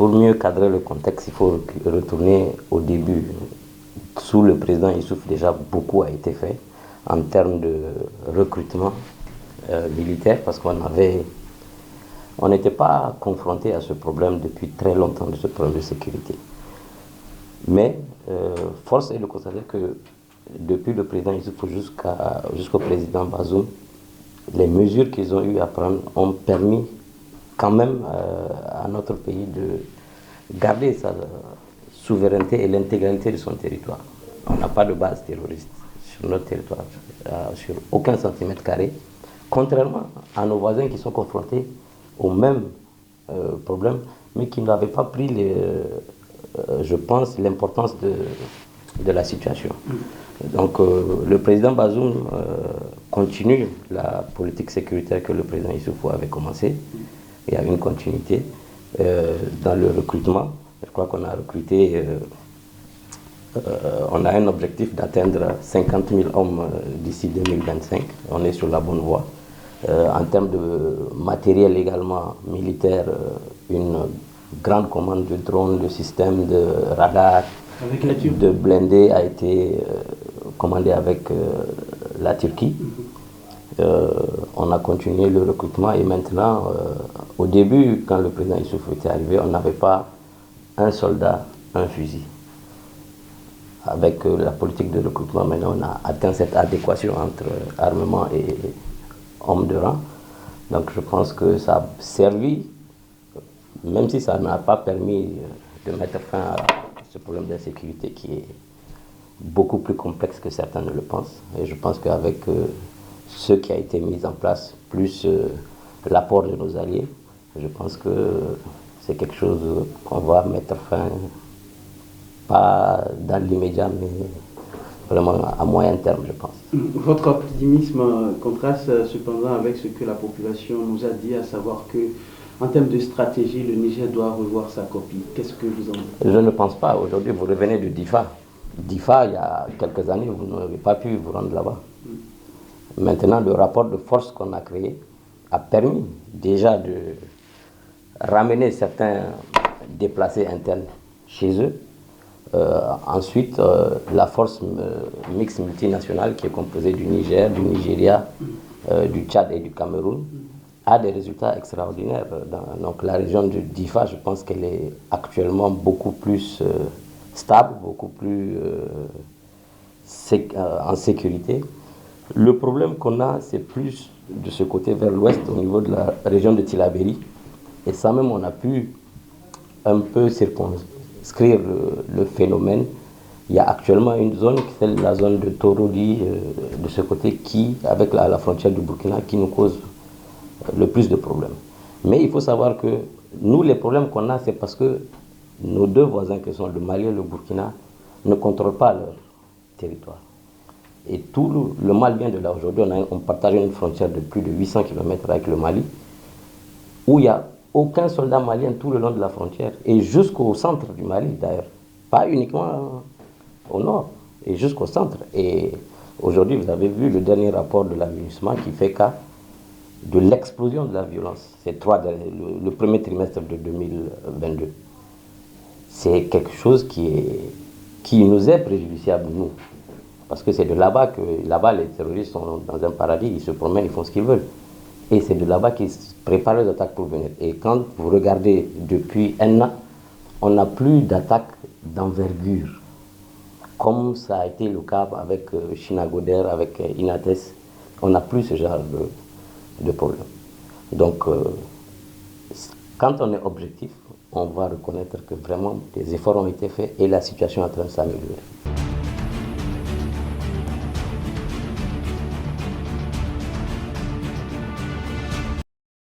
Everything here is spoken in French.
pour mieux cadrer le contexte, il faut retourner au début. Sous le président Issouf, déjà beaucoup a été fait en termes de recrutement militaire, parce on n'était pas confronté à ce problème depuis très longtemps, de ce problème de sécurité. Mais force est de constater que depuis le président Issouf jusqu'au président Bazoum, les mesures qu'ils ont eu à prendre ont permis quand même à notre pays de garder sa souveraineté et l'intégralité de son territoire. On n'a pas de base terroriste sur notre territoire, sur aucun centimètre carré, contrairement à nos voisins qui sont confrontés au même problème, mais qui n'avaient pas pris, je pense, l'importance de la situation. Donc le président Bazoum continue la politique sécuritaire que le président Issoufou avait commencé. Il y a une continuité dans le recrutement. Je crois qu'on a recruté, on a un objectif d'atteindre 50 000 hommes d'ici 2025. On est sur la bonne voie. En termes de matériel également militaire, une grande commande de drones, de systèmes de radars, de blindés a été commandée avec la Turquie. On a continué le recrutement et maintenant, au début, quand le président Issouf était arrivé, on n'avait pas un soldat, un fusil. Avec la politique de recrutement, maintenant, on a atteint cette adéquation entre armement et hommes de rang. Donc je pense que ça a servi, même si ça n'a pas permis de mettre fin à ce problème d'insécurité qui est beaucoup plus complexe que certains ne le pensent. Et je pense qu'avec ce qui a été mis en place, plus l'apport de nos alliés, je pense que c'est quelque chose qu'on va mettre fin, pas dans l'immédiat, mais vraiment à moyen terme, je pense. Votre optimisme contraste cependant avec ce que la population nous a dit, à savoir que en termes de stratégie, le Niger doit revoir sa copie. Qu'est-ce que vous en dites? Je ne pense pas. Aujourd'hui, vous revenez de Difa. Difa, il y a quelques années, vous n'avez pas pu vous rendre là-bas. Maintenant, le rapport de force qu'on a créé a permis déjà de ramener certains déplacés internes chez eux. Ensuite, la force mixte multinationale qui est composée du Niger, du Nigeria, du Tchad et du Cameroun a des résultats extraordinaires. Donc la région de Difa, je pense qu'elle est actuellement beaucoup plus stable, beaucoup plus en sécurité. Le problème qu'on a, c'est plus de ce côté vers l'ouest, au niveau de la région de Tillabéri. Et ça même, on a pu un peu circonscrire le phénomène. Il y a actuellement une zone, qui est la zone de Torodi, de ce côté, qui, avec la frontière du Burkina, qui nous cause le plus de problèmes. Mais il faut savoir que nous, les problèmes qu'on a, c'est parce que nos deux voisins, qui sont le Mali et le Burkina, ne contrôlent pas leur territoire. Et tout le mal vient de là. Aujourd'hui, on partage une frontière de plus de 800 km avec le Mali, où il n'y a aucun soldat malien tout le long de la frontière, et jusqu'au centre du Mali d'ailleurs, pas uniquement au nord, et jusqu'au centre. Et aujourd'hui, vous avez vu le dernier rapport de la MINUSMA qui fait cas de l'explosion de la violence, le premier trimestre de 2022. C'est quelque chose qui nous est préjudiciable, nous. Parce que c'est de là-bas que les terroristes sont dans un paradis, ils se promènent, ils font ce qu'ils veulent. Et c'est de là-bas qu'ils préparent les attaques pour venir. Et quand vous regardez depuis un an, on n'a plus d'attaques d'envergure. Comme ça a été le cas avec Chinagoder, avec Inates, on n'a plus ce genre de problème. Donc, quand on est objectif, on va reconnaître que vraiment des efforts ont été faits et la situation est en train de s'améliorer.